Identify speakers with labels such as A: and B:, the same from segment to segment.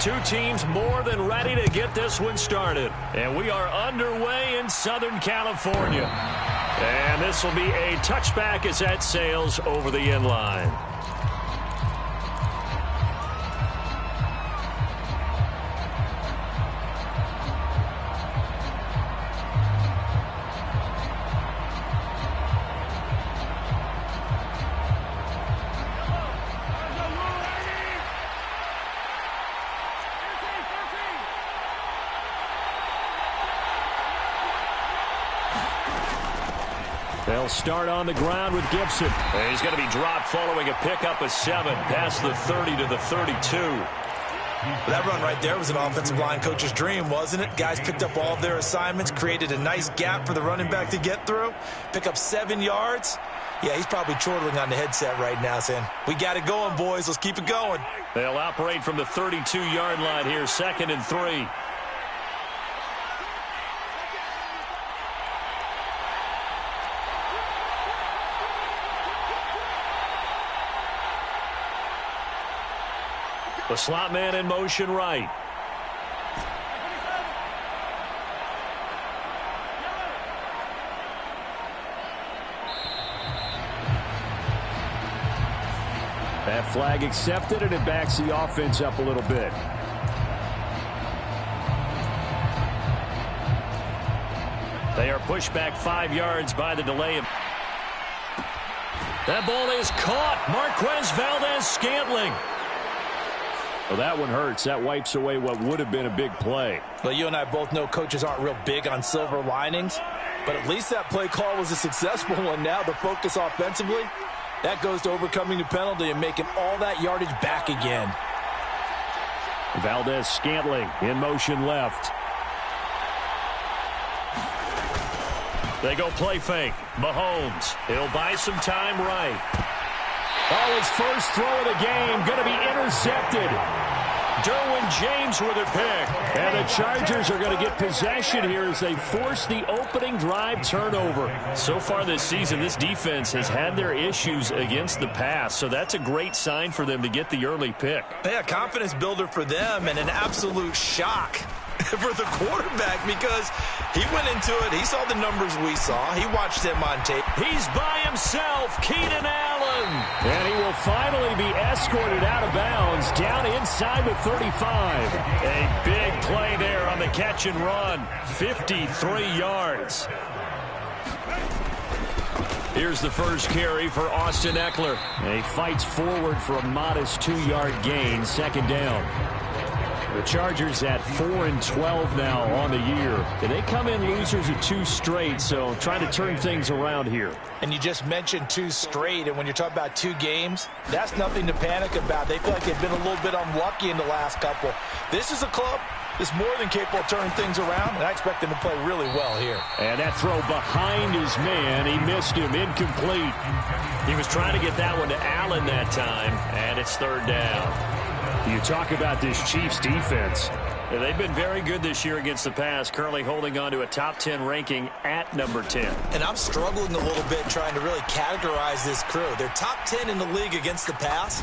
A: two teams more than ready to get this one started. And we are underway in Southern California. And this will be a touchback as that sails over the end line. They'll start on the ground with Gibson. And he's going to be dropped following a pickup of 7 past the 30 to the 32.
B: That run right there was an offensive line coach's dream, wasn't it? Guys picked up all of their assignments, created a nice gap for the running back to get through, pick up 7 yards. Yeah, he's probably chortling on the headset right now saying, we got it going, boys. Let's keep it going.
A: They'll operate from the 32-yard line here, 2nd and 3. The slot man in motion right. That flag accepted, and it backs the offense up a little bit. They are pushed back 5 yards by the delay. That ball is caught. Marquez Valdes-Scantling. Well, that one hurts. That wipes away what would have been a big play.
B: Well, you and I both know coaches aren't real big on silver linings, but at least that play call was a successful one. Now the focus offensively, that goes to overcoming the penalty and making all that yardage back again.
A: Valdes-Scantling in motion left. They go play fake. Mahomes. He'll buy some time right. Oh, his first throw of the game going to be intercepted. Derwin James with a pick. And the Chargers are going to get possession here as they force the opening drive turnover. So far this season, this defense has had their issues against the pass, so that's a great sign for them to get the early pick.
B: Yeah, confidence builder for them and an absolute shock for the quarterback because he went into it. He saw the numbers we saw. He watched them on tape.
A: He's by himself, Keenan Allen. And he will finally be escorted out of bounds down inside the 35. A big play there on the catch and run. 53 yards. Here's the first carry for Austin Ekeler. And he fights forward for a modest 2-yard gain, 2nd down. The Chargers at 4-12 now on the year. They come in losers of 2 straight, so trying to turn things around here.
B: And you just mentioned 2 straight, and when you're talking about 2 games, that's nothing to panic about. They feel like they've been a little bit unlucky in the last couple. This is a club that's more than capable of turning things around, and I expect them to play really well here.
A: And that throw behind his man, he missed him, incomplete. He was trying to get that one to Allen that time, and it's 3rd down. You talk about this Chiefs defense. They've been very good this year against the pass, currently holding on to a top 10 ranking at number 10.
B: And I'm struggling a little bit trying to really categorize this crew. They're top 10 in the league against the pass,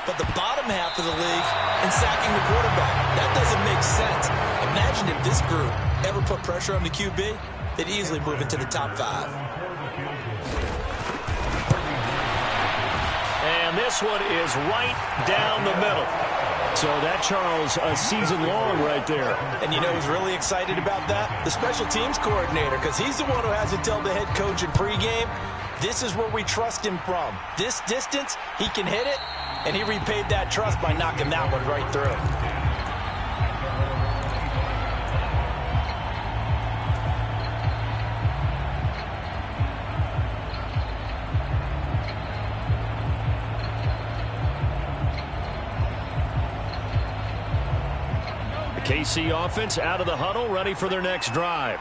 B: but the bottom half of the league in sacking the quarterback. That doesn't make sense. Imagine if this group ever put pressure on the QB, they'd easily move into the top 5.
A: And this one is right down the middle. So that, Charles, a season long right there.
B: And you know who's really excited about that? The special teams coordinator, because he's the one who has to tell the head coach in pregame, this is where we trust him from. This distance, he can hit it, and he repaid that trust by knocking that one right through.
A: KC offense out of the huddle, ready for their next drive.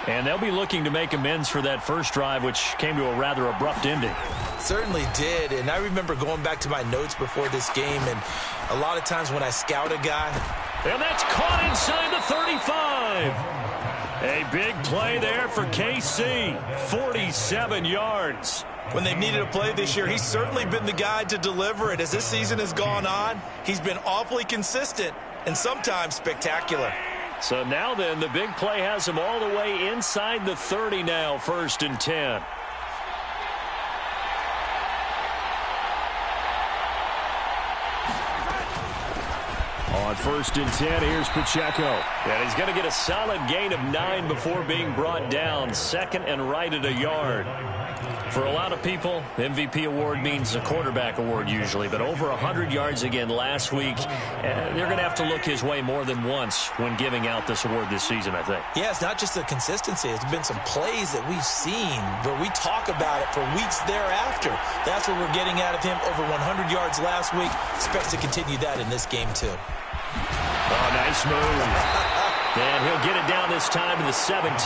A: And they'll be looking to make amends for that first drive, which came to a rather abrupt ending.
B: Certainly did, and I remember going back to my notes before this game, and a lot of times when I scout a guy.
A: And that's caught inside the 35. A big play there for KC, 47 yards.
B: When they've needed a play this year, he's certainly been the guy to deliver it. As this season has gone on, he's been awfully consistent. and sometimes spectacular.
A: So now then, the big play has him all the way inside the 30 now, 1st and 10. On 1st and 10, here's Pacheco. And he's going to get a solid gain of 9 before being brought down. 2nd and right at a yard. For a lot of people, MVP award means a quarterback award usually, but over 100 yards again last week. They're going to have to look his way more than once when giving out this award this season, I think.
B: Yeah, it's not just the consistency. It's been some plays that we've seen where we talk about it for weeks thereafter. That's what we're getting out of him. Over 100 yards last week. Expects to continue that in this game, too.
A: Oh, nice move. And he'll get it down this time to the 17.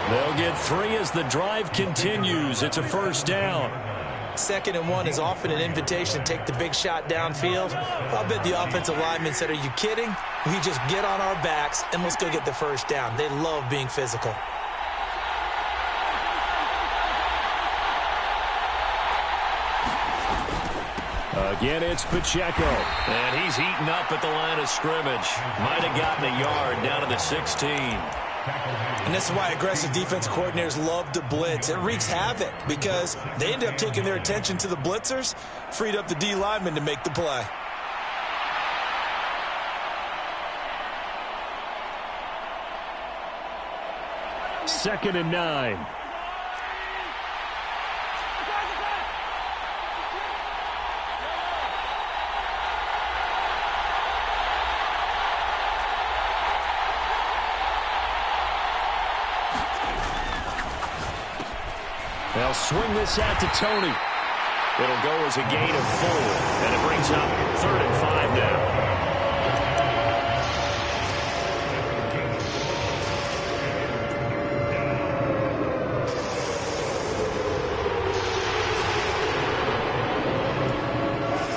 A: They'll get 3 as the drive continues. It's a 1st down.
B: 2nd and 1 is often an invitation to take the big shot downfield. I'll bet the offensive lineman said, are you kidding? We just get on our backs and let's go get the 1st down. They love being physical.
A: Again, it's Pacheco. And he's eaten up at the line of scrimmage. Might have gotten a yard down to the 16.
B: And this is why aggressive defense coordinators love to blitz. It wreaks havoc because they end up taking their attention to the blitzers, freed up the D lineman to make the play.
A: Second and 9. They'll swing this out to Tony. It'll go as a gain of 4, and it brings up 3rd and 5 now.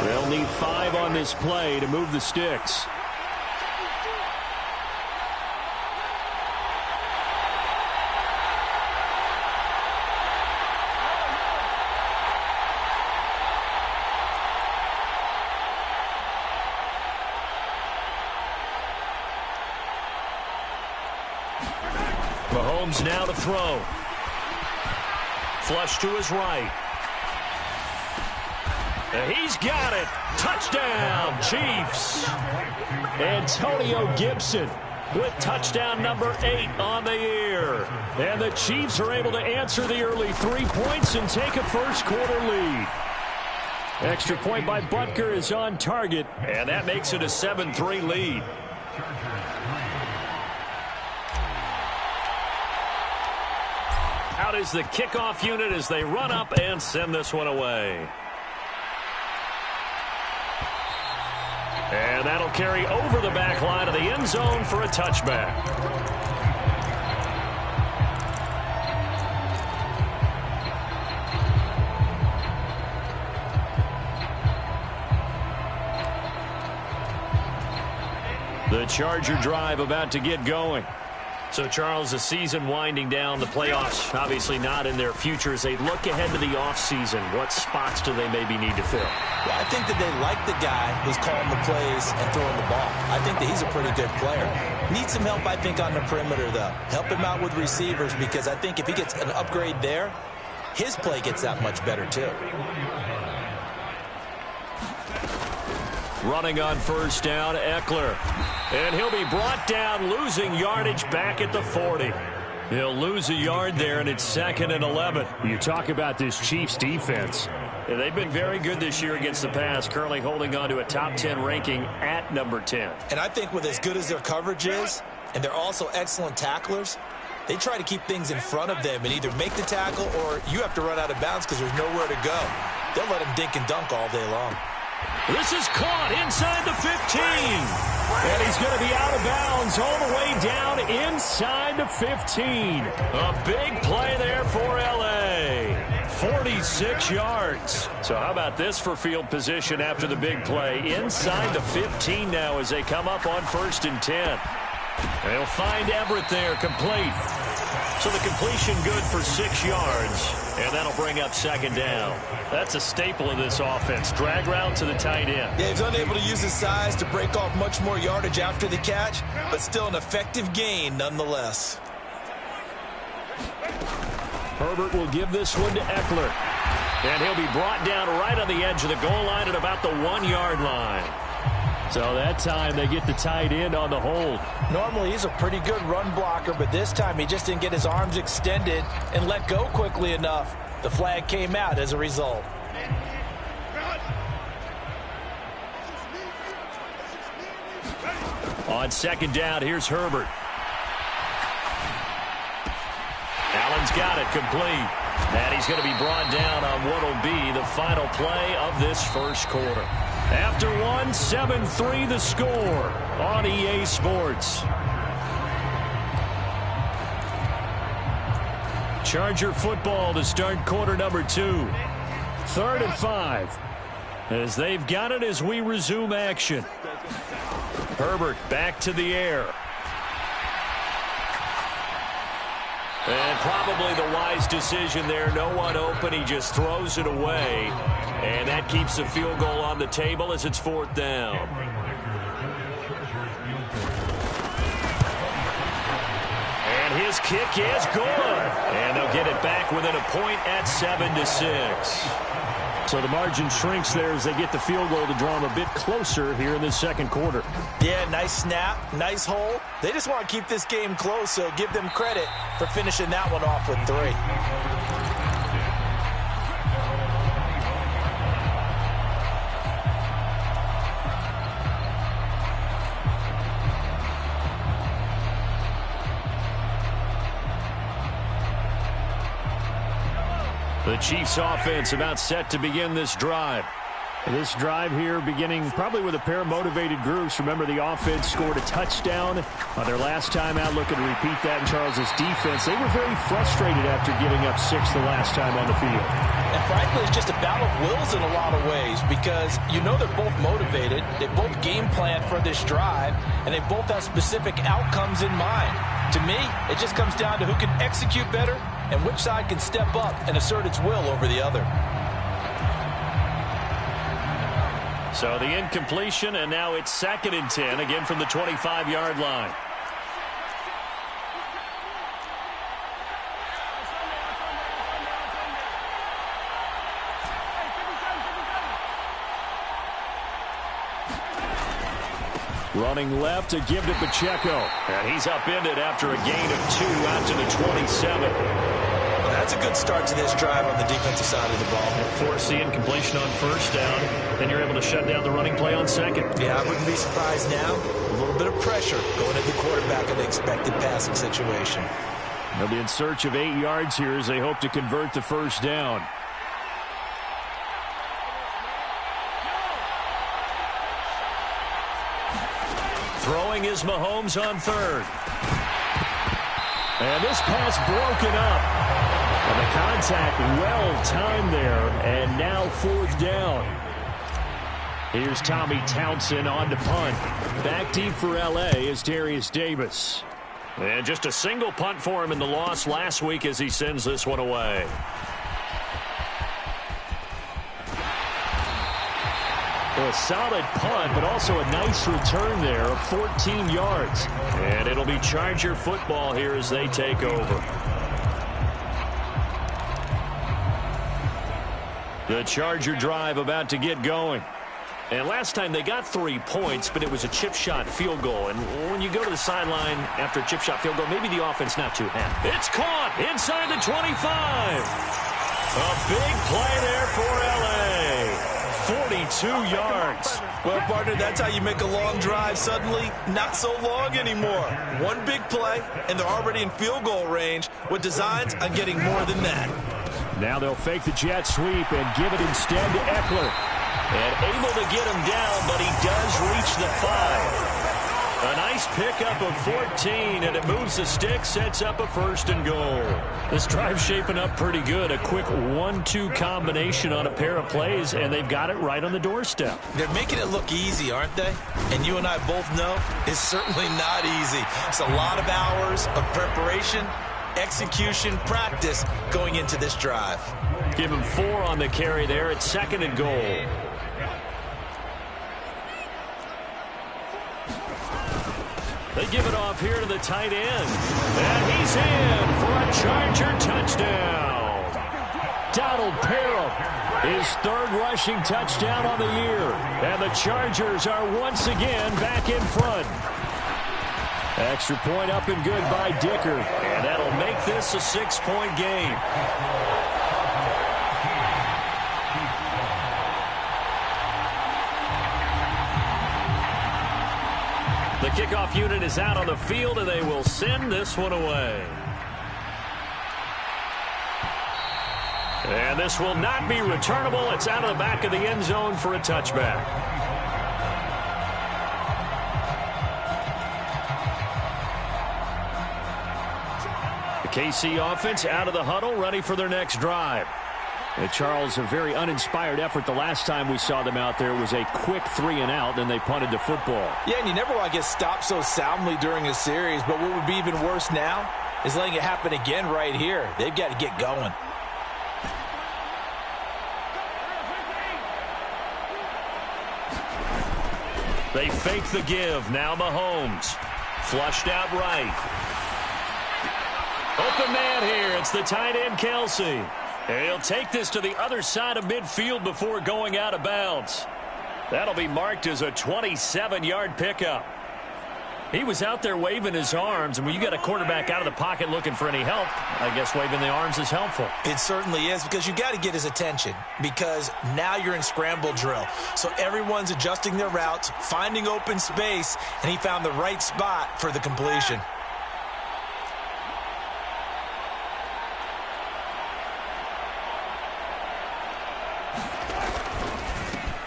A: They'll need 5 on this play to move the sticks. Mahomes now to throw. Flush to his right. He's got it. Touchdown, Chiefs. Antonio Gibson with touchdown number 8 on the year. And the Chiefs are able to answer the early 3 points and take a first-quarter lead. Extra point by Butker is on target, and that makes it a 7-3 lead. Out is the kickoff unit as they run up and send this one away. And that'll carry over the back line of the end zone for a touchback. The Charger drive about to get going. So, Charles, the season winding down, the playoffs obviously not in their future. As they look ahead to the offseason, what spots do they maybe need to fill?
B: Yeah, I think that they like the guy who's calling the plays and throwing the ball. I think that he's a pretty good player. Needs some help, I think, on the perimeter, though. Help him out with receivers because I think if he gets an upgrade there, his play gets that much better, too.
A: Running on first down, Eckler. And he'll be brought down, losing yardage back at the 40. He'll lose a yard there, and it's 2nd and 11. You talk about this Chiefs defense. Yeah, they've been very good this year against the pass, currently holding on to a top 10 ranking at number 10.
B: And I think with as good as their coverage is, and they're also excellent tacklers, they try to keep things in front of them and either make the tackle or you have to run out of bounds because there's nowhere to go. They'll let him dink and dunk all day long.
A: This is caught inside the 15. And he's going to be out of bounds all the way down inside the 15. A big play there for L.A. 46 yards. So how about this for field position after the big play? Inside the 15 now as they come up on 1st and 10. They'll find Everett there, complete. So the completion good for 6 yards, and that'll bring up second down. That's a staple of this offense. Drag route to the tight end.
B: Yeah, he's unable to use his size to break off much more yardage after the catch, but still an effective gain nonetheless.
A: Herbert will give this one to Eckler. And he'll be brought down right on the edge of the goal line at about the 1-yard line. So that time they get the tight end on the hold.
B: Normally he's a pretty good run blocker, but this time he just didn't get his arms extended and let go quickly enough. The flag came out as a result.
A: On second down, here's Herbert. Allen's got it, complete. And he's going to be brought down on what will be the final play of this first quarter. After one, 7-3 the score on EA Sports. Charger football to start quarter number 2. 3rd and 5. As they've got it as we resume action. Herbert back to the air. And probably the wise decision there. No one open. He just throws it away. And that keeps the field goal on the table as it's 4th down. And his kick is good. And they'll get it back within a point at 7-6. So the margin shrinks there as they get the field goal to draw them a bit closer here in the second quarter.
B: Yeah, nice snap, nice hole. They just want to keep this game close, so give them credit for finishing that one off with 3.
A: The Chiefs offense about set to begin this drive. This drive here beginning probably with a pair of motivated groups. Remember, the offense scored a touchdown on their last time out, looking to repeat that in Charles's defense. They were very frustrated after giving up 6 the last time on the field.
B: And frankly, it's just a battle of wills in a lot of ways because you know they're both motivated. They both game plan for this drive, and they both have specific outcomes in mind. To me, it just comes down to who can execute better and which side can step up and assert its will over the other.
A: So the incompletion, and now it's 2nd and 10, again from the 25-yard line. Running left to give to Pacheco. And he's upended after a gain of 2 out to the 27.
B: Well, that's a good start to this drive on the defensive side of the ball.
A: Force the incompletion on 1st down. Then you're able to shut down the running play on 2nd.
B: Yeah, I wouldn't be surprised now. A little bit of pressure going at the quarterback in the expected passing situation.
A: They'll be in search of 8 yards here as they hope to convert the 1st down. Throwing is Mahomes on 3rd. And this pass broken up. And the contact well timed there. And now 4th down. Here's Tommy Townsend on to punt. Back deep for L.A. is Darius Davis. And just a single punt for him in the loss last week as he sends this one away. A solid punt, but also a nice return there of 14 yards. And it'll be Charger football here as they take over. The Charger drive about to get going. And last time they got 3 points, but it was a chip shot field goal. And when you go to the sideline after a chip shot field goal, maybe the offense not too happy. It's caught inside the 25. A big play there for L.A. 42 yards.
B: Well, partner, that's how you make a long drive suddenly not so long anymore. One big play, and they're already in field goal range with designs on getting more than that.
A: Now they'll fake the jet sweep and give it instead to Eckler. And able to get him down, but he does reach the 5. A nice pickup of 14, and it moves the stick, sets up a 1st and goal. This drive's shaping up pretty good. A quick 1-2 combination on a pair of plays, and they've got it right on the doorstep.
B: They're making it look easy, aren't they? And you and I both know it's certainly not easy. It's a lot of hours of preparation, execution, practice going into this drive.
A: Give him 4 on the carry there at 2nd and goal. They give it off here to the tight end. And he's in for a Charger touchdown. Donald Parham, his 3rd rushing touchdown on the year. And the Chargers are once again back in front. Extra point up and good by Dicker. And that'll make this a 6-point game. The kickoff unit is out on the field, and they will send this one away. And this will not be returnable. It's out of the back of the end zone for a touchback. The KC offense out of the huddle, ready for their next drive. And Charles, a very uninspired effort. The last time we saw them out there was a quick 3-and-out, then they punted the football.
B: Yeah, and you never want to get stopped so soundly during a series, but what would be even worse now is letting it happen again right here. They've got to get going.
A: They fake the give. Now Mahomes. Flushed out right. Open man here. It's the tight end, Kelsey. And he'll take this to the other side of midfield before going out of bounds. That'll be marked as a 27-yard pickup. He was out there waving his arms, and when you got a quarterback out of the pocket looking for any help, I guess waving the arms is helpful.
B: It certainly is, because you got to get his attention, because now you're in scramble drill. So everyone's adjusting their routes, finding open space, and he found the right spot for the completion.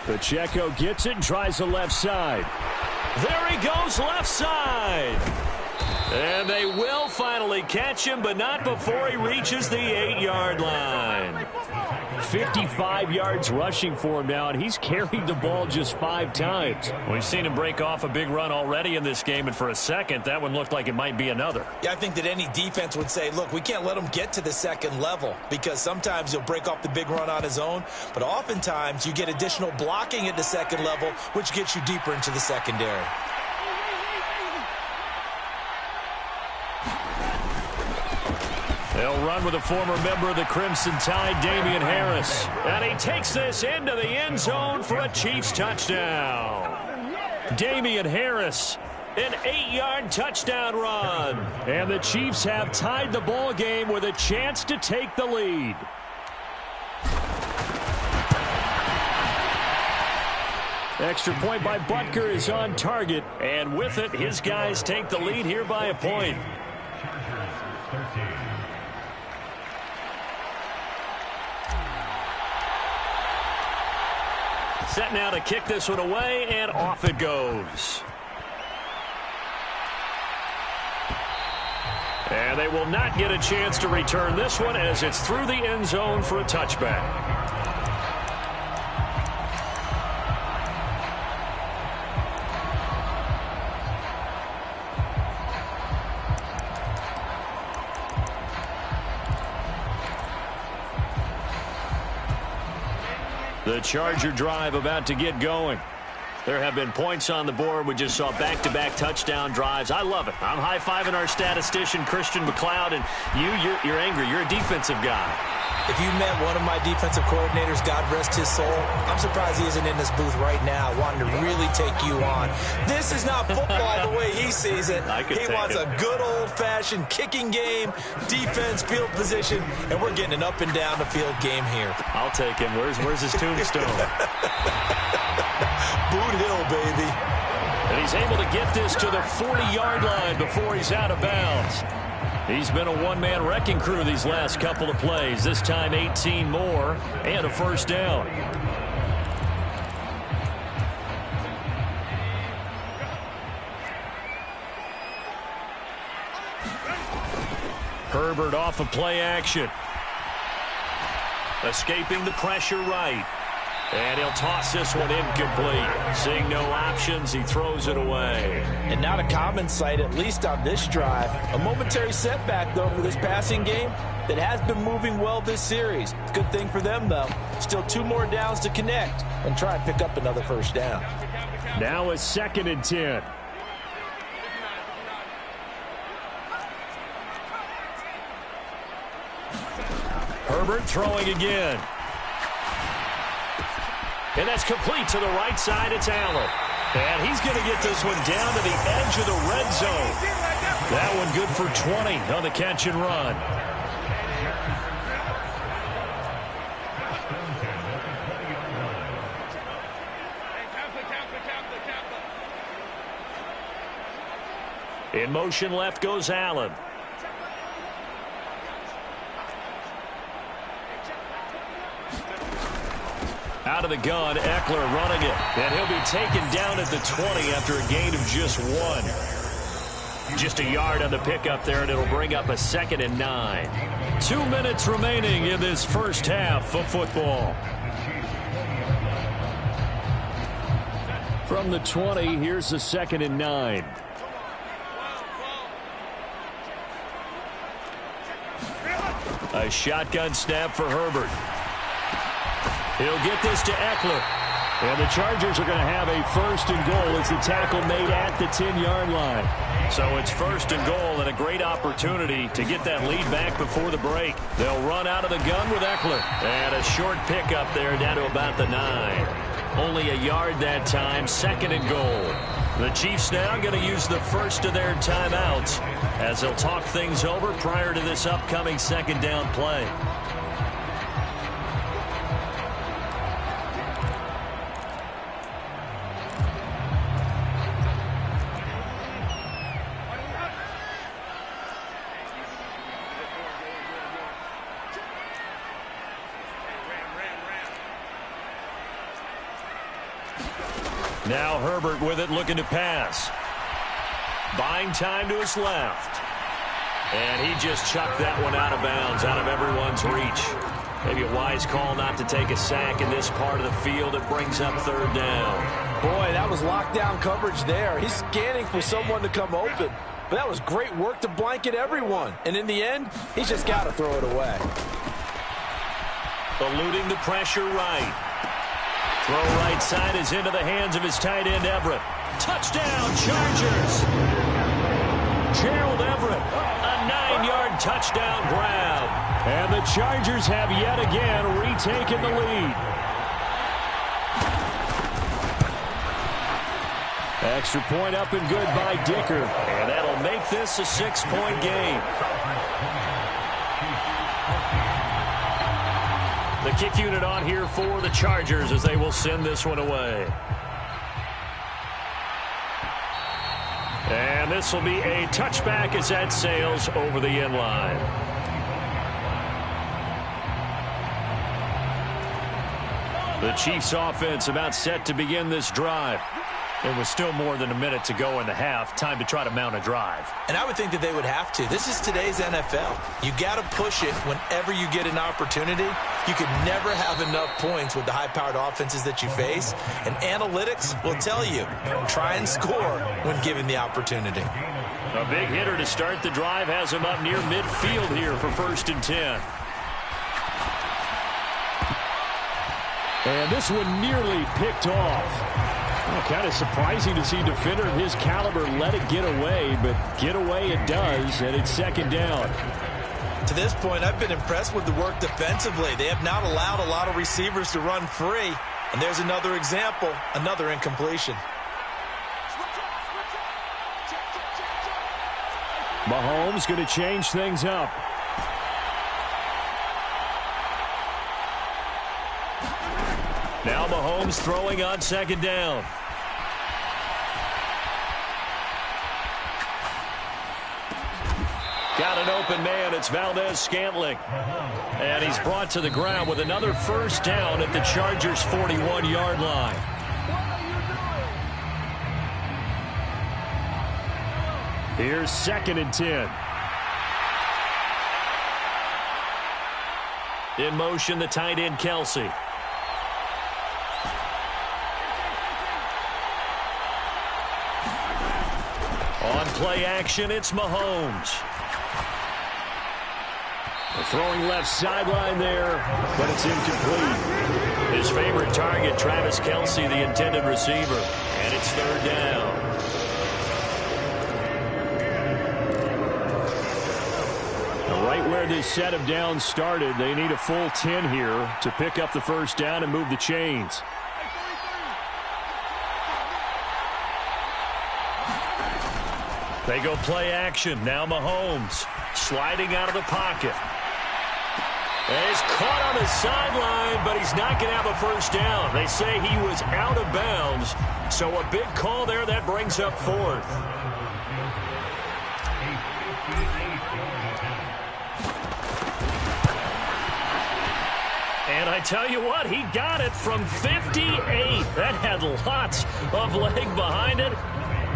A: Pacheco gets it and tries the left side. There he goes, left side. And they will finally catch him, but not before he reaches the 8-yard line. 55 yards rushing for him now, and he's carried the ball just 5 times. We've seen him break off a big run already in this game, and for a second, that one looked like it might be another.
B: Yeah, I think that any defense would say, look, we can't let him get to the second level, because sometimes he'll break off the big run on his own, but oftentimes you get additional blocking at the second level, which gets you deeper into the secondary.
A: They'll run with a former member of the Crimson Tide, Damian Harris. And he takes this into the end zone for a Chiefs touchdown. Damian Harris, an 8-yard touchdown run. And the Chiefs have tied the ball game with a chance to take the lead. Extra point by Butker is on target. And with it, his guys take the lead here by a point. Set now to kick this one away, and off it goes. And they will not get a chance to return this one as it's through the end zone for a touchback. The Charger drive about to get going. There have been points on the board. We just saw back-to-back touchdown drives. I love it. I'm high-fiving our statistician, Christian McLeod, and you're angry. You're a defensive guy.
B: If you met one of my defensive coordinators, God rest his soul, I'm surprised he isn't in this booth right now wanting to really take you on. This is not football the way he sees it. He wants a good old-fashioned kicking game, defense, field position, and we're getting an up-and-down the field game here.
A: I'll take him. Where's his tombstone?
B: Boot Hill, baby.
A: And he's able to get this to the 40-yard line before he's out of bounds. He's been a one-man wrecking crew these last couple of plays. This time 18 more and a first down. Herbert off of play action. Escaping the pressure right. And he'll toss this one incomplete. Seeing no options, he throws it away.
B: And not a common sight, at least on this drive. A momentary setback, though, for this passing game that has been moving well this series. Good thing for them, though. Still 2 more downs to connect and try and pick up another first down.
A: Now a 2nd and 10. Herbert throwing again. And that's complete to the right side. It's Allen. And he's going to get this one down to the edge of the red zone. That one good for 20 on the catch and run. In motion left goes Allen. Out of the gun, Eckler running it. And he'll be taken down at the 20 after a gain of just 1. Just a yard on the pickup there, and it'll bring up a 2nd and 9. 2 minutes remaining in this first half of football. From the 20, here's the 2nd and 9. A shotgun snap for Herbert. He'll get this to Eckler. And the Chargers are going to have a 1st and goal as the tackle made at the 10-yard line. So it's 1st and goal and a great opportunity to get that lead back before the break. They'll run out of the gun with Eckler. And a short pickup there down to about the 9. Only a yard that time, 2nd and goal. The Chiefs now going to use the first of their timeouts as they'll talk things over prior to this upcoming 2nd down play. Now Herbert with it, looking to pass. Buying time to his left. And he just chucked that one out of bounds, out of everyone's reach. Maybe a wise call not to take a sack in this part of the field. It brings up 3rd down.
B: Boy, that was lockdown coverage there. He's scanning for someone to come open. But that was great work to blanket everyone. And in the end, he's just got to throw it away.
A: Eluding the pressure right. Throw right side is into the hands of his tight end, Everett. Touchdown, Chargers! Gerald Everett, a 9-yard touchdown grab. And the Chargers have yet again retaken the lead. Extra point up and good by Dicker. And that'll make this a 6-point game. The kick unit on here for the Chargers as they will send this one away. And this will be a touchback as that sails over the end line. The Chiefs offense about set to begin this drive. There was still more than a minute to go in the half. Time to try to mount a drive.
B: And I would think that they would have to. This is today's NFL. You got to push it whenever you get an opportunity. You can never have enough points with the high-powered offenses that you face. And analytics will tell you, try and score when given the opportunity.
A: A big hitter to start the drive has him up near midfield here for 1st and 10. And this one nearly picked off. Well, kind of surprising to see a defender of his caliber let it get away, but get away it does, and it's 2nd down.
B: To this point, I've been impressed with the work defensively. They have not allowed a lot of receivers to run free. And there's another example, another incompletion.
A: Mahomes going to change things up. Now Mahomes throwing on 2nd down. Got an open man. It's Valdez-Scantling. And he's brought to the ground with another 1st down at the Chargers' 41-yard line. Here's 2nd and 10. In motion, the tight end, Kelce. On play action, it's Mahomes. Throwing left sideline there, but it's incomplete. His favorite target, Travis Kelce, the intended receiver. And it's third down. Right where this set of downs started, they need a full 10 here to pick up the first down and move the chains. They go play action. Now Mahomes sliding out of the pocket. And he's caught on the sideline, but he's not going to have a first down. They say he was out of bounds, so a big call there that brings up fourth. And I tell you what, he got it from 58. That had lots of leg behind it.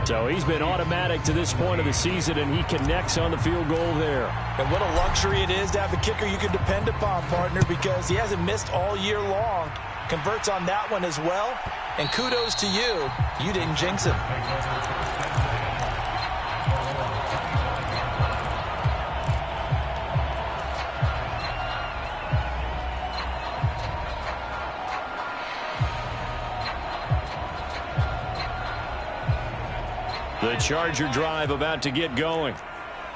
A: So he's been automatic to this point of the season, and he connects on the field goal there.
B: And what a luxury it is to have a kicker you can depend upon, partner, because he hasn't missed all year long. Converts on that one as well. And kudos to you. You didn't jinx him.
A: The Charger drive about to get going.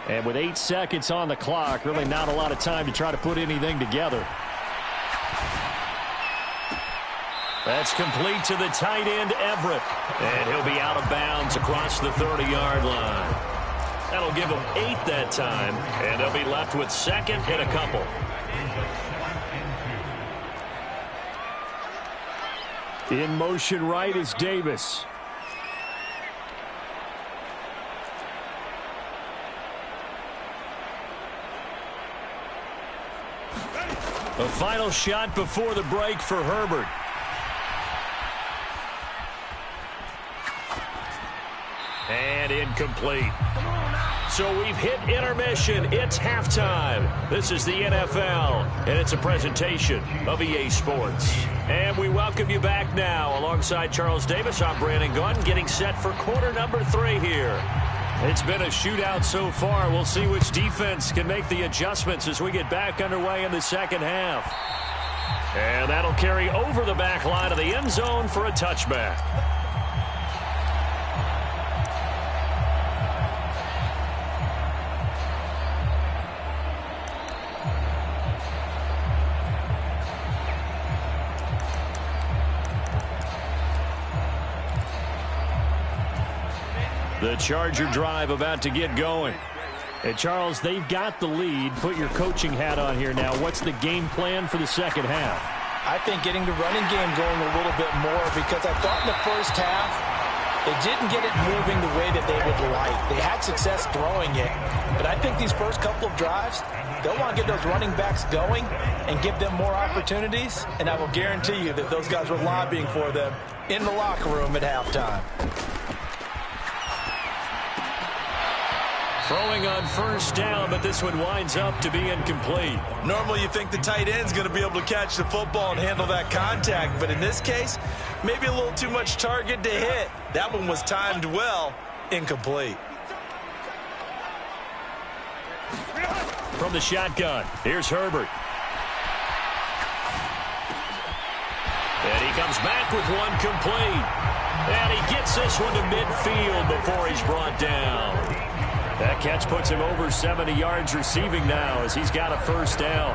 A: And with 8 seconds on the clock, really not a lot of time to try to put anything together. That's complete to the tight end, Everett. And he'll be out of bounds across the 30-yard line. That'll give him 8 that time, and they'll be left with second and a couple. In motion right is Davis. A final shot before the break for Herbert. And incomplete. So we've hit intermission. It's halftime. This is the NFL, and it's a presentation of EA Sports. And we welcome you back now. Alongside Charles Davis, I'm Brandon Gunn, getting set for quarter number 3 here. It's been a shootout so far. We'll see which defense can make the adjustments as we get back underway in the second half. And that'll carry over the back line of the end zone for a touchback. The Charger drive about to get going. And Charles, they've got the lead. Put your coaching hat on here now. What's the game plan for the second half?
B: I think getting the running game going a little bit more, because I thought in the first half they didn't get it moving the way that they would like. They had success throwing it, but I think these first couple of drives, they'll want to get those running backs going and give them more opportunities, and I will guarantee you that those guys were lobbying for them in the locker room at halftime.
A: Throwing on first down, but this one winds up to be incomplete.
B: Normally you think the tight end's going to be able to catch the football and handle that contact, but in this case, maybe a little too much target to hit. That one was timed well. Incomplete.
A: From the shotgun, here's Herbert. And he comes back with one complete. And he gets this one to midfield before he's brought down. That catch puts him over 70 yards receiving now as he's got a first down.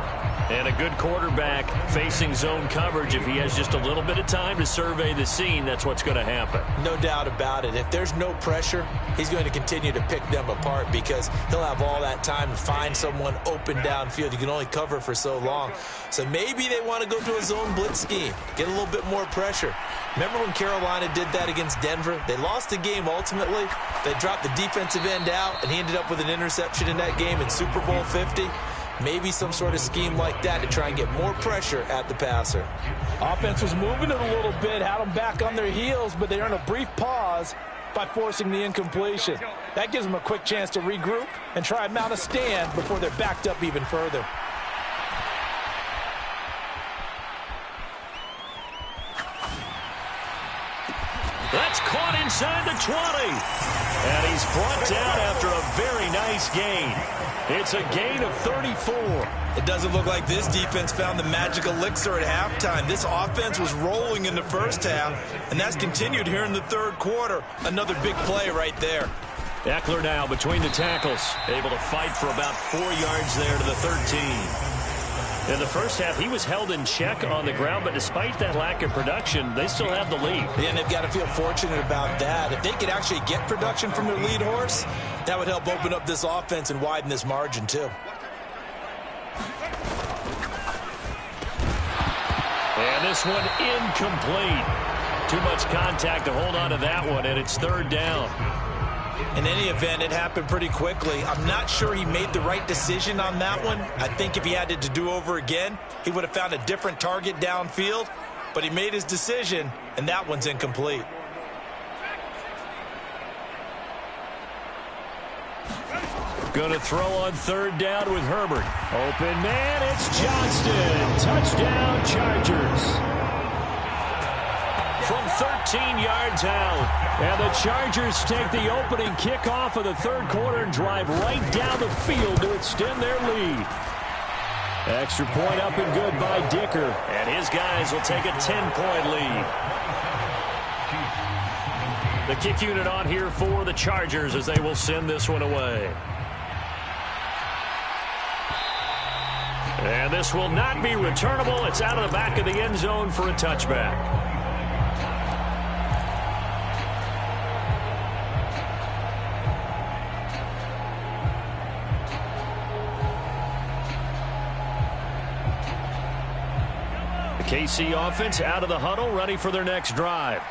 A: And a good quarterback facing zone coverage. If he has just a little bit of time to survey the scene, that's what's going to happen.
B: No doubt about it. If there's no pressure, he's going to continue to pick them apart because he'll have all that time to find someone open downfield. You can only cover for so long. So maybe they want to go to a zone blitz scheme, get a little bit more pressure. Remember when Carolina did that against Denver? They lost the game ultimately. They dropped the defensive end out, and he ended up with an interception in that game in Super Bowl 50. Maybe some sort of scheme like that to try and get more pressure at the passer. Offense was moving it a little bit, had them back on their heels, but they earned a brief pause by forcing the incompletion. That gives them a quick chance to regroup and try and mount a stand before they're backed up even further.
A: inside the 20. And he's brought down after a very nice gain. It's a gain of 34.
B: It doesn't look like this defense found the magic elixir at halftime. This offense was rolling in the first half, and that's continued here in the third quarter. Another big play right there.
A: Eckler now between the tackles, able to fight for about 4 yards there to the 13. In the first half, he was held in check on the ground, but despite that lack of production, they still have the lead.
B: Yeah, and they've got to feel fortunate about that. If they could actually get production from their lead horse, that would help open up this offense and widen this margin, too.
A: And this one incomplete. Too much contact to hold on to that one, and it's third down.
B: In any event, it happened pretty quickly. I'm not sure he made the right decision on that one. I think if he had it to do over again, he would have found a different target downfield. But he made his decision, and that one's incomplete.
A: Going to throw on third down with Herbert. Open man, it's Johnston. Touchdown, Chargers. From 13 yards out. And the Chargers take the opening kickoff of the third quarter and drive right down the field to extend their lead. Extra point up and good by Dicker. And his guys will take a 10-point lead. The kick unit on here for the Chargers as they will send this one away. And this will not be returnable. It's out of the back of the end zone for a touchback. KC offense out of the huddle, ready for their next drive.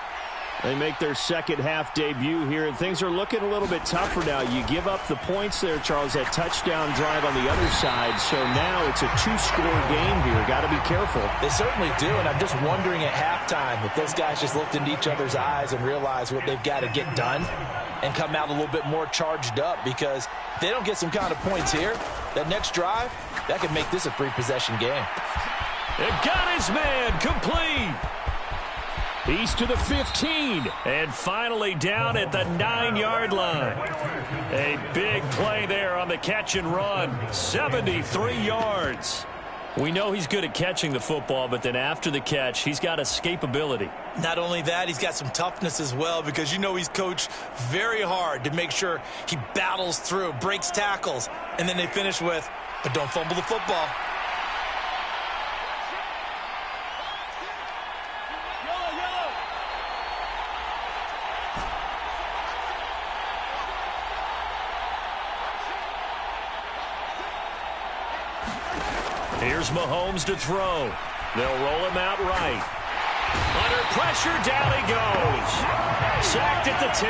A: They make their second half debut here, and things are looking a little bit tougher now. You give up the points there, Charles, that touchdown drive on the other side. So now it's a two-score game here. Got to be careful.
B: They certainly do, and I'm just wondering at halftime if those guys just looked into each other's eyes and realized what they've got to get done and come out a little bit more charged up, because if they don't get some kind of points here, that next drive, that could make this a free possession game.
A: It got his man complete. He's to the 15. And finally down at the 9-yard line. A big play there on the catch and run. 73 yards. We know he's good at catching the football, but then after the catch, he's got escapability.
B: Not only that, he's got some toughness as well, because you know he's coached very hard to make sure he battles through, breaks tackles, and then they finish with, but don't fumble the football.
A: Here's Mahomes to throw. They'll roll him out right. Under pressure, down he goes. Sacked at the 10.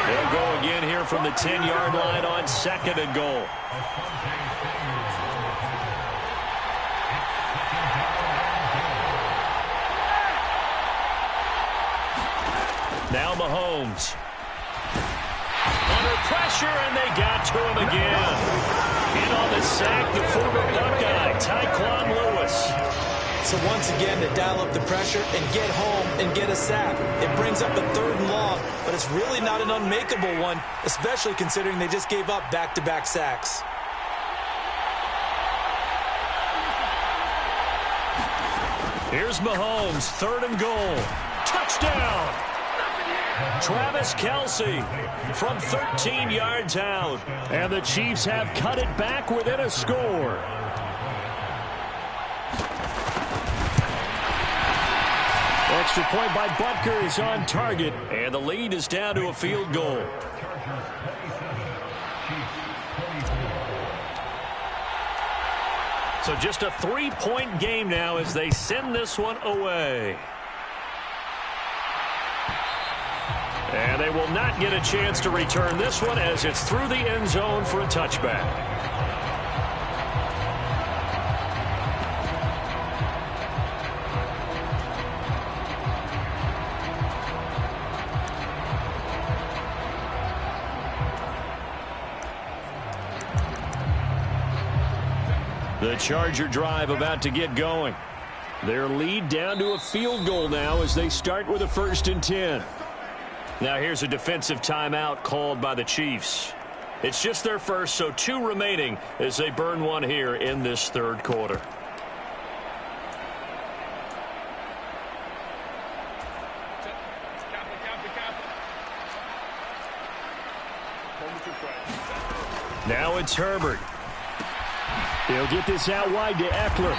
A: They'll go again here from the 10-yard line on second and goal. Now Mahomes. Under pressure, and they got to him again. In on the sack, the former Buckeye, Tyquan Lewis.
B: So once again, they dial up the pressure and get home and get a sack. It brings up a third and long, but it's really not an unmakeable one, especially considering they just gave up back-to-back sacks.
A: Here's Mahomes, third and goal. Touchdown! Travis Kelce from 13 yards out. And the Chiefs have cut it back within a score. Extra point by Butker is on target. And the lead is down to a field goal. So just a 3-point game now as they send this one away. And they will not get a chance to return this one as it's through the end zone for a touchback. The Charger drive about to get going. Their lead down to a field goal now as they start with a 1st and 10. Now here's a defensive timeout called by the Chiefs. It's just their first, so 2 remaining as they burn one here in this third quarter. Now it's Herbert. He'll get this out wide to Eckler.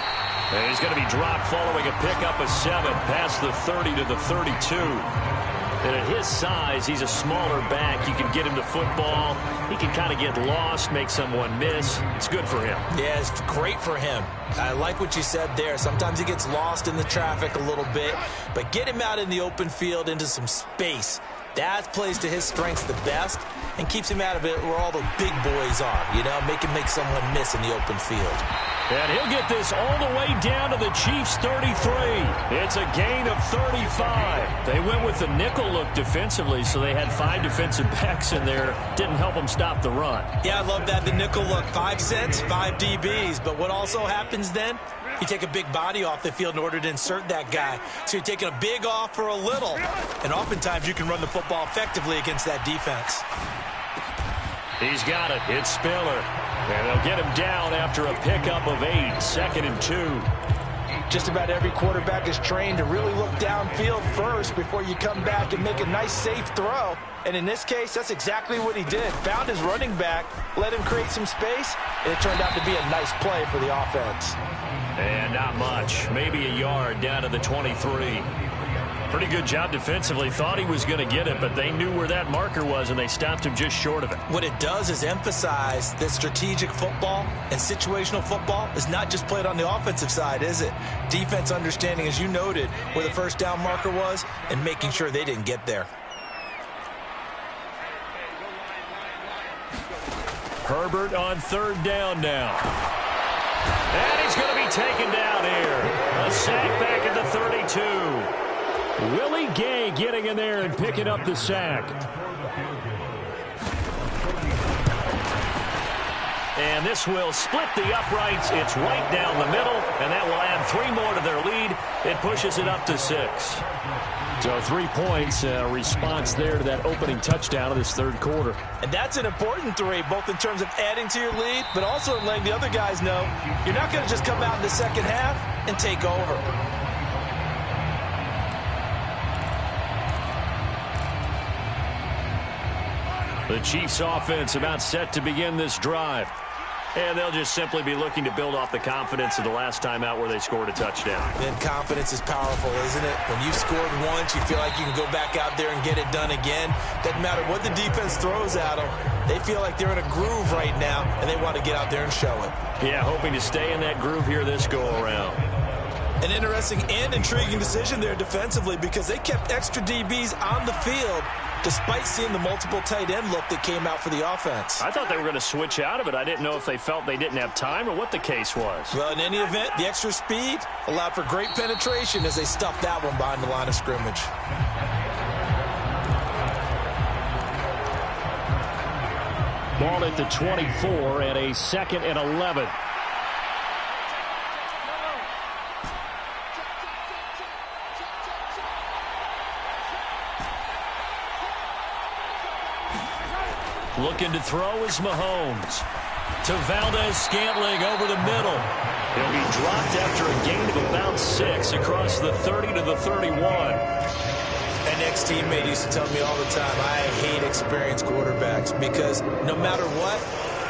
A: And he's going to be dropped following a pickup of 7 past the 30 to the 32. And at his size, he's a smaller back. You can get him to football. He can kind of get lost, make someone miss. It's good for him.
B: Yeah, it's great for him. I like what you said there. Sometimes he gets lost in the traffic a little bit. But get him out in the open field into some space. That plays to his strengths the best and keeps him out of it where all the big boys are. You know, make someone miss in the open field.
A: And he'll get this all the way down to the Chiefs' 33. It's a gain of 35. They went with the nickel look defensively, so they had 5 defensive backs in there. Didn't help them stop the run.
B: Yeah, I love that, the nickel look. 5 cents, 5 DBs. But what also happens then? You take a big body off the field in order to insert that guy. So you're taking a big off for a little. And oftentimes you can run the football effectively against that defense.
A: He's got it. It's Spiller. And they'll get him down after a pickup of 8, 2nd and 2.
B: Just about every quarterback is trained to really look downfield first before you come back and make a nice, safe throw. And in this case, that's exactly what he did. Found his running back, let him create some space, and it turned out to be a nice play for the offense.
A: And not much. Maybe a yard down to the 23. Pretty good job defensively. Thought he was going to get it, but they knew where that marker was, and they stopped him just short of it.
B: What it does is emphasize that strategic football and situational football is not just played on the offensive side, is it? Defense understanding, as you noted, where the first down marker was and making sure they didn't get there.
A: Herbert on 3rd down now. And he's going to be taken down here. A sack back at the 32. Willie Gay getting in there and picking up the sack. And this will split the uprights. It's right down the middle, and that will add 3 more to their lead. It pushes it up to 6. So 3 points, response there to that opening touchdown of this third quarter.
B: And that's an important 3, both in terms of adding to your lead, but also in letting the other guys know you're not going to just come out in the second half and take over.
A: The Chiefs offense about set to begin this drive. And they'll just simply be looking to build off the confidence of the last time out where they scored a touchdown.
B: And confidence is powerful, isn't it? When you've scored once, you feel like you can go back out there and get it done again. Doesn't matter what the defense throws at them. They feel like they're in a groove right now, and they want to get out there and show it.
A: Yeah, hoping to stay in that groove here this go-around.
B: An interesting and intriguing decision there defensively because they kept extra DBs on the field despite seeing the multiple tight end look that came out for the offense.
A: I thought they were going to switch out of it. I didn't know if they felt they didn't have time or what the case was.
B: Well, in any event, the extra speed allowed for great penetration as they stuffed that one behind the line of scrimmage.
A: Ball at the 24 and a 2nd and 11. Looking to throw is Mahomes. To Valdez-Scantling over the middle. He'll be dropped after a gain of about 6 across the 30 to the 31.
B: An ex-teammate used to tell me all the time, I hate experienced quarterbacks because no matter what,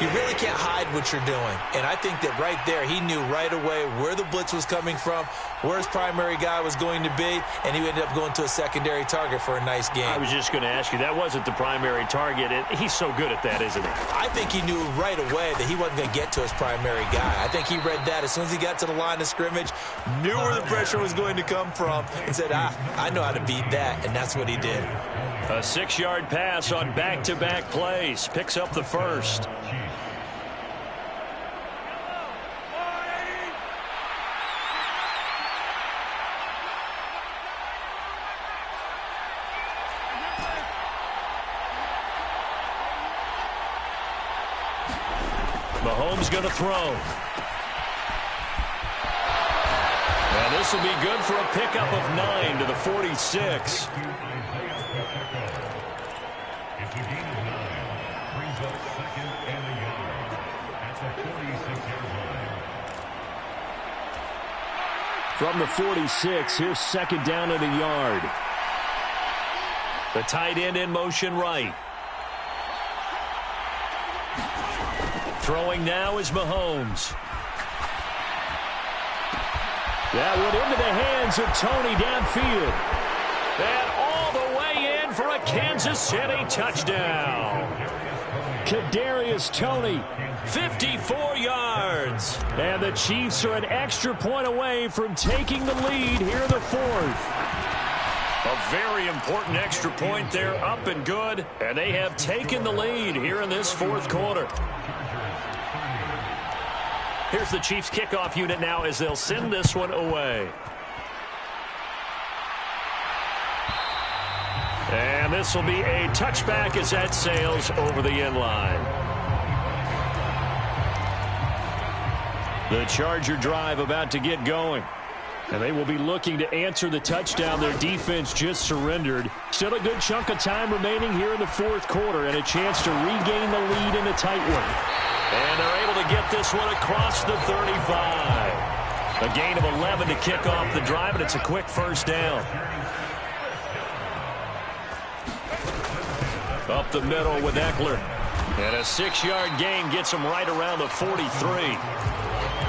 B: you really can't hide what you're doing. And I think that right there, he knew right away where the blitz was coming from, where his primary guy was going to be, and he ended up going to a secondary target for a nice game.
A: I was just going to ask you, that wasn't the primary target. He's so good at that, isn't he?
B: I think he knew right away that he wasn't going to get to his primary guy. I think he read that as soon as he got to the line of scrimmage, knew where the pressure was going to come from, and said, I know how to beat that, and that's what he did.
A: A 6-yard pass on back-to-back plays. Picks up the first. Mahomes going to throw. And this will be good for a pickup of 9 to the 46. From the 46, here's second down and a yard. The tight end in motion right. Throwing now is Mahomes. That one into the hands of Toney downfield. And all the way in for a Kansas City touchdown. Kadarius Toney, 54 yards. And the Chiefs are an extra point away from taking the lead here in the fourth. A very important extra point there, up and good. And they have taken the lead here in this fourth quarter. Here's the Chiefs kickoff unit now as they'll send this one away. And this will be a touchback as that sails over the end line. The Charger drive about to get going. And they will be looking to answer the touchdown their defense just surrendered. Still a good chunk of time remaining here in the fourth quarter and a chance to regain the lead in a tight one. And they're able to get this one across the 35. A gain of 11 to kick off the drive, and it's a quick first down. Up the middle with Eckler. And a 6-yard gain gets him right around the 43.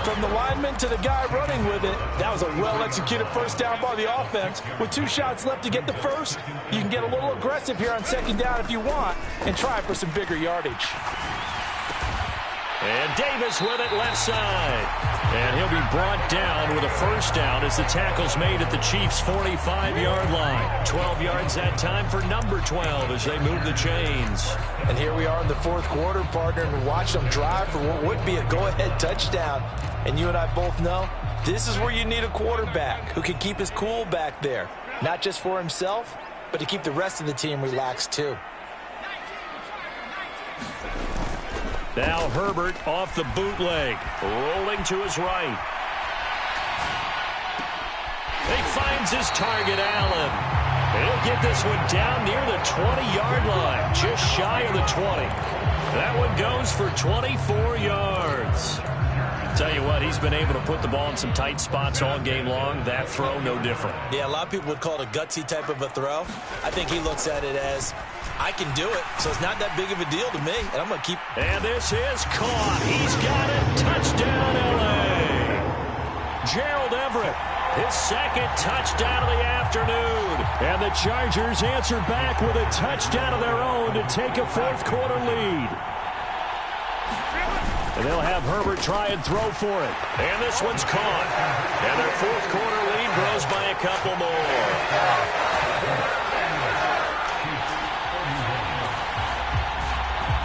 C: From the lineman to the guy running with it, that was a well-executed first down by the offense. With 2 shots left to get the first, you can get a little aggressive here on second down if you want and try for some bigger yardage.
A: And Davis with it left side. And he'll be brought down with a first down as the tackle's made at the Chiefs' 45-yard line. 12 yards that time for number 12 as they move the chains.
C: And here we are in the fourth quarter, partner, and watch them drive for what would be a go-ahead touchdown. And you and I both know this is where you need a quarterback who can keep his cool back there. Not just for himself, but to keep the rest of the team relaxed too.
A: Now Herbert off the bootleg, rolling to his right. He finds his target, Allen. He'll get this one down near the 20-yard line, just shy of the 20. That one goes for 24 yards. Tell you what, he's been able to put the ball in some tight spots all game long. That throw, no different.
B: Yeah, a lot of people would call it a gutsy type of a throw. I think he looks at it as, I can do it, so it's not that big of a deal to me, and I'm going to keep.
A: And this is caught. He's got it. Touchdown, L.A. Gerald Everett, his second touchdown of the afternoon. And the Chargers answer back with a touchdown of their own to take a fourth quarter lead. And they'll have Herbert try and throw for it. And this one's caught. And their fourth quarter lead grows by a couple more.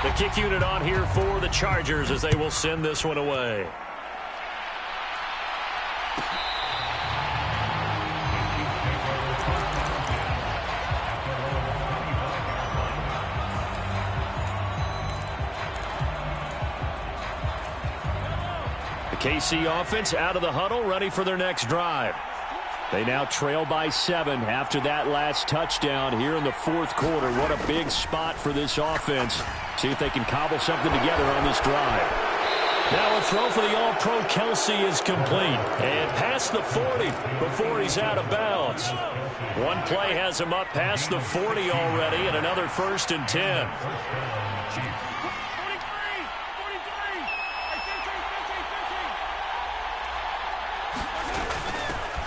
A: The kick unit on here for the Chargers as they will send this one away. The KC offense out of the huddle, ready for their next drive. They now trail by 7 after that last touchdown here in the fourth quarter. What a big spot for this offense. See if they can cobble something together on this drive. Now a throw for the All-Pro Kelce is complete. And past the 40 before he's out of bounds. One play has him up past the 40 already, and another 1st and 10.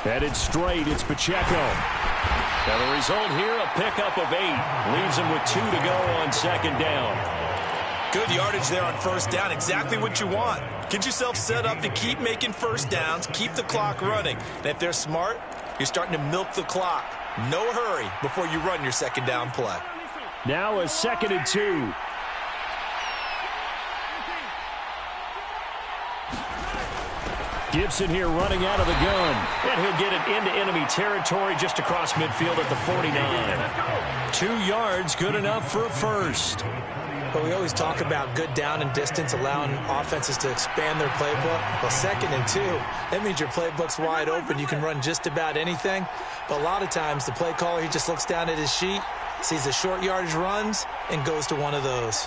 A: Headed straight, it's Pacheco. Now the result here, a pickup of 8. Leaves him with 2 to go on second down.
B: Good yardage there on first down. Exactly what you want. Get yourself set up to keep making first downs, keep the clock running. And if they're smart, you're starting to milk the clock. No hurry before you run your second down play.
A: Now a 2nd and 2. Gibson here running out of the gun. And he'll get it into enemy territory just across midfield at the 49. 2 yards, good enough for a first.
C: But we always talk about good down and distance, allowing offenses to expand their playbook. Well, 2nd and 2, that means your playbook's wide open. You can run just about anything. But a lot of times, the play caller, he just looks down at his sheet, sees the short yardage runs, and goes to one of those.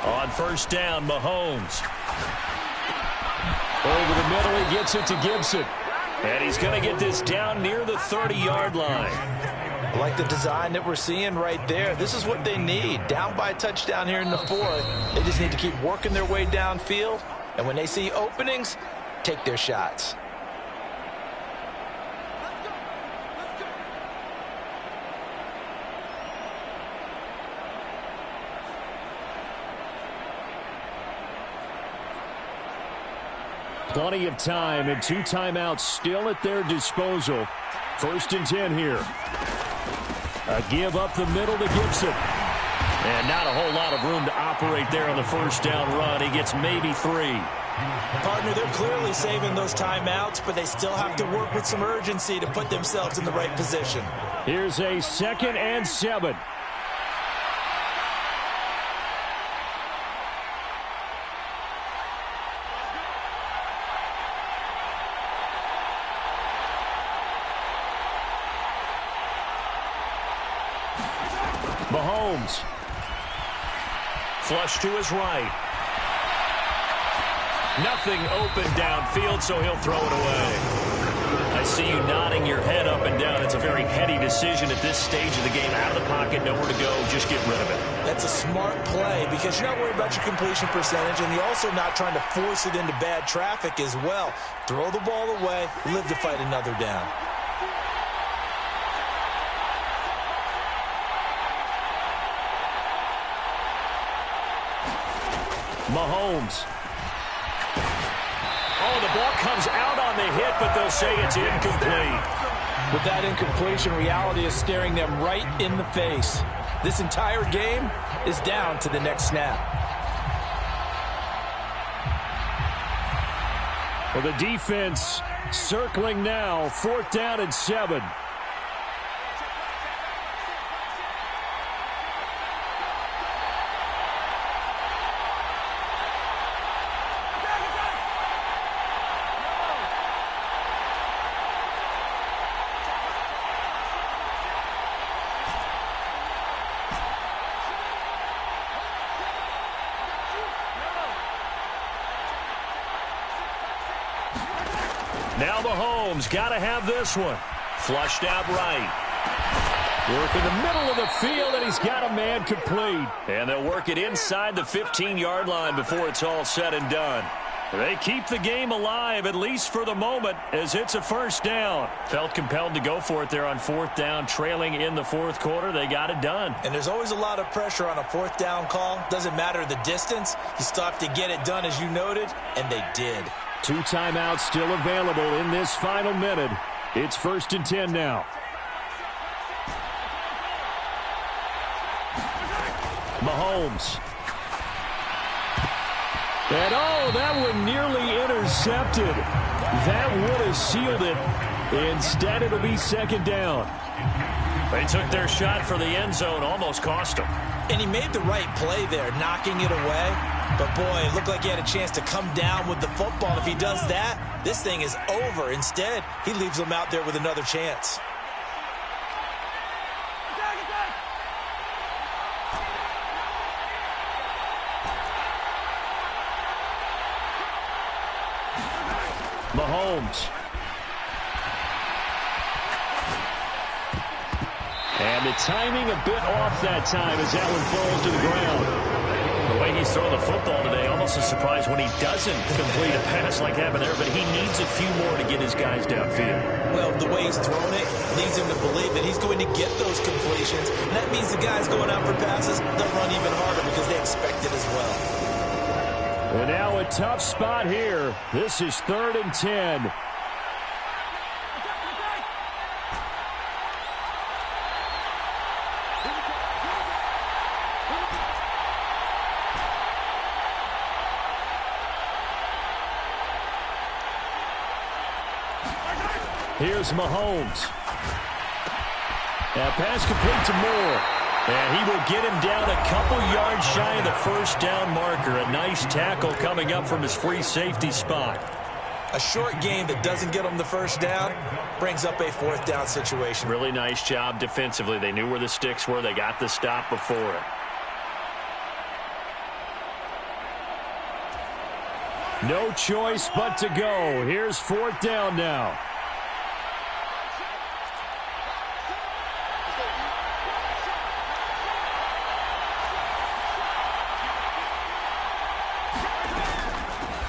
A: On first down, Mahomes. Over the middle, he gets it to Gibson. And he's going to get this down near the 30-yard line.
C: I like the design that we're seeing right there. This is what they need. Down by a touchdown here in the fourth. They just need to keep working their way downfield. And when they see openings, take their shots.
A: Plenty of time and 2 timeouts still at their disposal. 1st and 10 here. A give up the middle to Gibson. And not a whole lot of room to operate there on the first down run. He gets maybe 3.
B: Partner, they're clearly saving those timeouts, but they still have to work with some urgency to put themselves in the right position.
A: Here's a 2nd and 7. Mahomes. Flush to his right. Nothing open downfield, so he'll throw it away. I see you nodding your head up and down. It's a very heady decision at this stage of the game. Out of the pocket, nowhere to go. Just get rid of it.
B: That's a smart play because you're not worried about your completion percentage, and you're also not trying to force it into bad traffic as well. Throw the ball away, live to fight another down.
A: Mahomes. Oh, the ball comes out on the hit, but they'll say it's incomplete.
C: With that incompletion, reality is staring them right in the face. This entire game is down to the next snap.
A: Well, the defense circling now. 4th down and 7. Now Mahomes got to have this one. Flushed out right. Work in the middle of the field, and he's got a man complete. And they'll work it inside the 15-yard line before it's all said and done. They keep the game alive, at least for the moment, as it's a first down. Felt compelled to go for it there on 4th down, trailing in the 4th quarter. They got it done.
B: And there's always a lot of pressure on a 4th down call. Doesn't matter the distance. You still have to get it done, as you noted, and they did.
A: 2 timeouts still available in this final minute. It's 1st and 10 now. Mahomes. And oh, that one nearly intercepted. That would have sealed it. Instead, it'll be 2nd down. They took their shot for the end zone, almost cost them.
B: And he made the right play there, knocking it away. But, boy, it looked like he had a chance to come down with the football. And if he does that, this thing is over. Instead, he leaves them out there with another chance.
A: Mahomes. And the timing a bit off that time as that one falls to the ground. The way he's throwing the football today, almost a surprise when he doesn't complete a pass like happened there, but he needs a few more to get his guys downfield.
B: Well, the way he's thrown it leads him to believe that he's going to get those completions. And that means the guys going out for passes, they'll run even harder because they expect it as well.
A: And now a tough spot here. This is 3rd and 10. Here's Mahomes. Pass complete to Moore. And he will get him down a couple yards shy of the first down marker. A nice tackle coming up from his free safety spot.
B: A short game that doesn't get him the first down brings up a 4th down situation.
A: Really nice job defensively. They knew where the sticks were. They got the stop before it. No choice but to go. Here's 4th down now.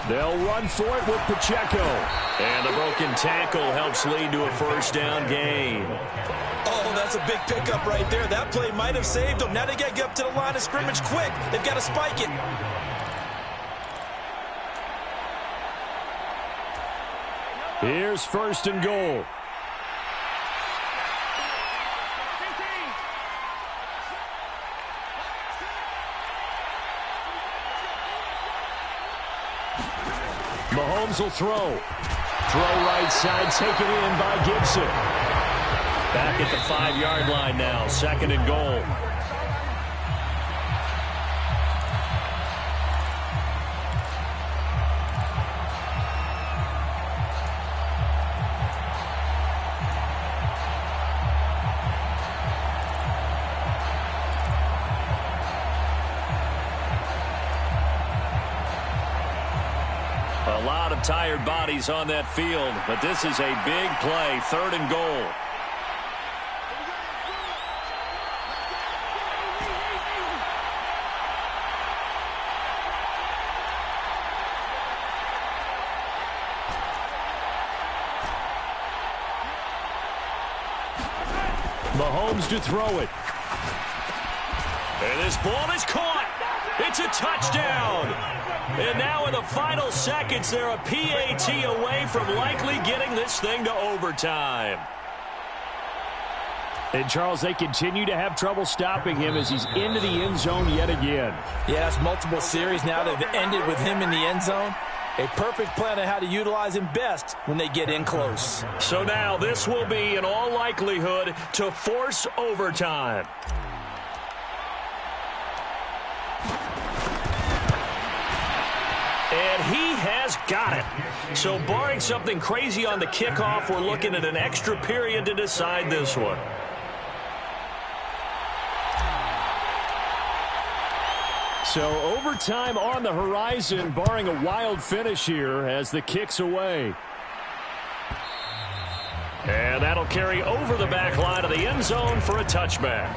A: They'll run for it with Pacheco. And the broken tackle helps lead to a 1st down gain.
B: Oh, that's a big pickup right there. That play might have saved them. Now they got to get up to the line of scrimmage quick. They've got to spike it.
A: Here's 1st and goal. Mahomes will throw. Throw right side, taken in by Gibson. Back at the 5-yard line now, 2nd and goal. A lot of tired bodies on that field, but this is a big play, 3rd and goal. Mahomes to throw it. And this ball is caught. It's a touchdown. And now in the final seconds, they're a PAT away from likely getting this thing to overtime. And, Charles, they continue to have trouble stopping him as he's into the end zone yet again.
C: Yeah, it's multiple series now that have ended with him in the end zone. A perfect plan on how to utilize him best when they get in close.
A: So now this will be, in all likelihood, to force overtime. And he has got it. So barring something crazy on the kickoff, we're looking at an extra period to decide this one. So overtime on the horizon, barring a wild finish here as the kick's away. And that'll carry over the back line of the end zone for a touchback.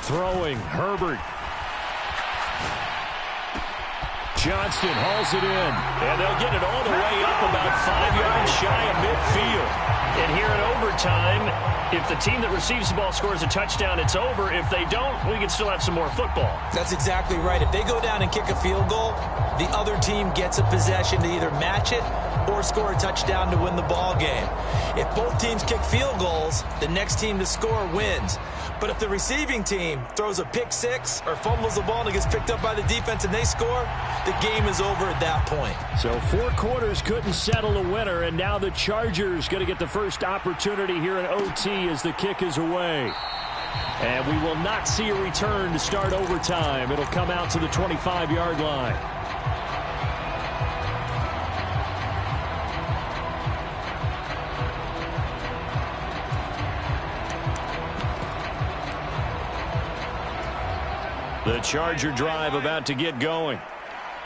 A: Throwing, Herbert. Johnston hauls it in, and they'll get it all the way up about 5 yards shy of midfield. And here in overtime, if the team that receives the ball scores a touchdown, it's over. If they don't, we can still have some more football.
B: That's exactly right. If they go down and kick a field goal, the other team gets a possession to either match it or score a touchdown to win the ball game. If both teams kick field goals, the next team to score wins. But if the receiving team throws a pick six or fumbles the ball and it gets picked up by the defense and they score, the game is over at that point.
A: So 4 quarters couldn't settle a winner, and now the Chargers going to get the first opportunity here in OT as the kick is away. And we will not see a return to start overtime. It'll come out to the 25-yard line. The Charger drive about to get going.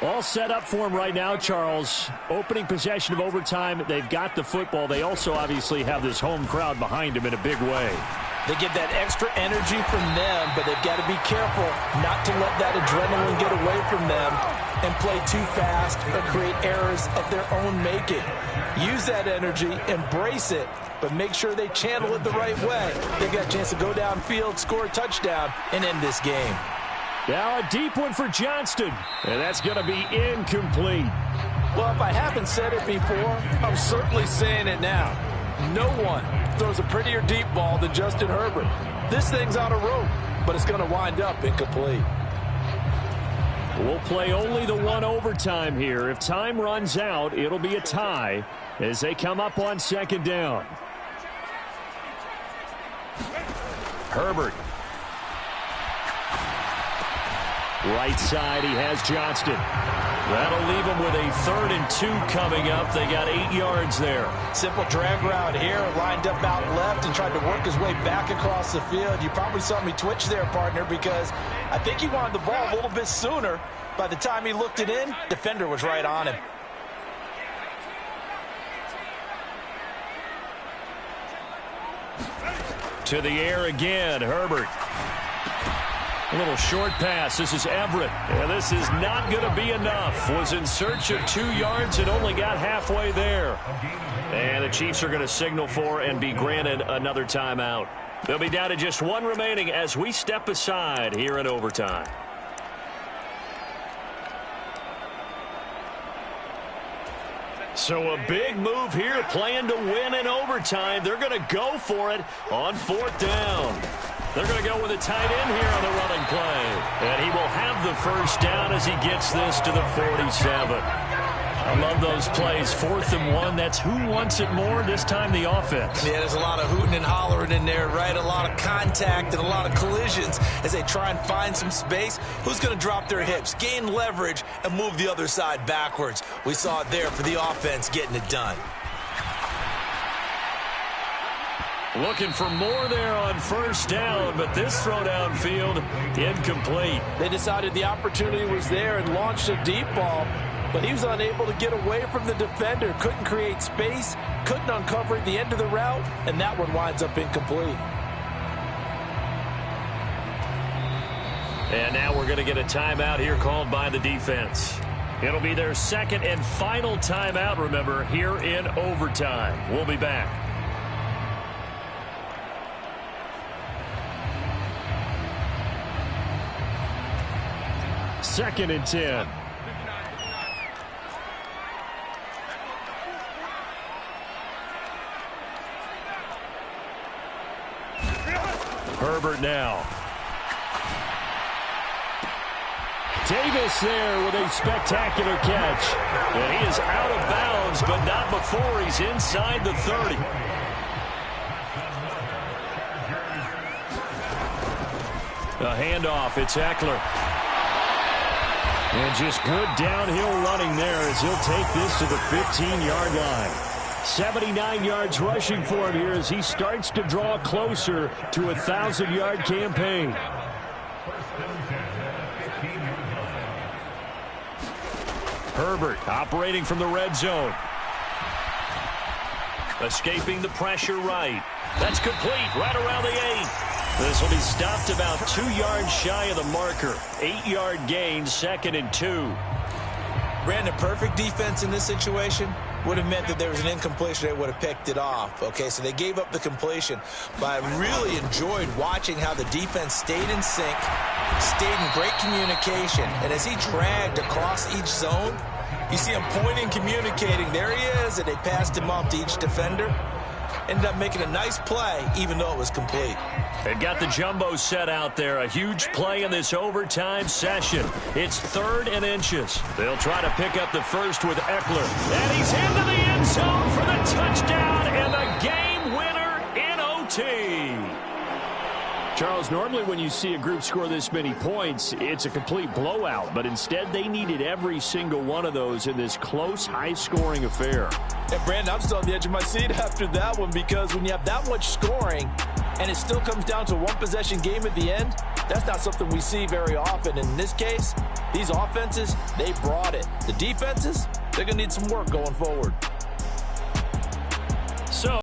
A: All set up for him right now, Charles. Opening possession of overtime. They've got the football. They also obviously have this home crowd behind them in a big way.
C: They get that extra energy from them, but they've got to be careful not to let that adrenaline get away from them and play too fast or create errors of their own making. Use that energy, embrace it, but make sure they channel it the right way. They've got a chance to go downfield, score a touchdown, and end this game.
A: Now a deep one for Johnston, and that's going to be incomplete.
C: Well, if I haven't said it before, I'm certainly saying it now. No one throws a prettier deep ball than Justin Herbert. This thing's on a rope, but it's going to wind up incomplete.
A: We'll play only the one overtime here. If time runs out, it'll be a tie as they come up on second down. Herbert. Right side, he has Johnston. That'll leave them with a 3rd and 2 coming up. They got 8 yards there.
C: Simple drag route here, lined up out left and tried to work his way back across the field. You probably saw me twitch there, partner, because I think he wanted the ball a little bit sooner. By the time he looked it in, defender was right on him.
A: To the air again, Herbert. A little short pass. This is Everett. And this is not going to be enough. Was in search of 2 yards and only got halfway there. And the Chiefs are going to signal for and be granted another timeout. They'll be down to just 1 remaining as we step aside here in overtime. So a big move here, playing to win in overtime. They're going to go for it on 4th down. They're going to go with a tight end here on the running play. And he will have the first down as he gets this to the 47. I love those plays. 4th and 1. That's who wants it more, this time the offense.
B: Yeah, there's a lot of hooting and hollering in there, right? A lot of contact and a lot of collisions as they try and find some space. Who's going to drop their hips, gain leverage, and move the other side backwards? We saw it there for the offense getting it done.
A: Looking for more there on 1st down, but this throw downfield incomplete.
C: They decided the opportunity was there and launched a deep ball, but he was unable to get away from the defender. Couldn't create space, couldn't uncover the end of the route, and that one winds up incomplete.
A: And now we're going to get a timeout here called by the defense. It'll be their 2nd and final timeout, remember, here in overtime. We'll be back. Second and 10. Herbert now. Davis there with a spectacular catch. And he is out of bounds, but not before he's inside the 30. A handoff, it's Eckler. And just good downhill running there as he'll take this to the 15-yard line. 79 yards rushing for him here as he starts to draw closer to a 1,000-yard campaign. Herbert operating from the red zone. Escaping the pressure right. That's complete right around the 8. This will be stopped about 2 yards shy of the marker. 8-yard gain, 2nd and 2.
B: Brandon, perfect defense in this situation would have meant that there was an incompletion. They would have picked it off. Okay, so they gave up the completion. But I really enjoyed watching how the defense stayed in sync, stayed in great communication. And as he dragged across each zone, you see him pointing, communicating. There he is, and they passed him off to each defender. Ended up making a nice play, even though it was complete.
A: They've got the jumbo set out there. A huge play in this overtime session. It's 3rd and inches. They'll try to pick up the first with Eckler. And he's into the end zone for the touchdown and the game winner in OT. Charles, normally when you see a group score this many points, it's a complete blowout. But instead, they needed every single one of those in this close, high-scoring affair.
C: And Brandon, I'm still on the edge of my seat after that one, because when you have that much scoring and it still comes down to a one-possession game at the end, that's not something we see very often. And in this case, these offenses, they brought it. The defenses, they're going to need some work going forward.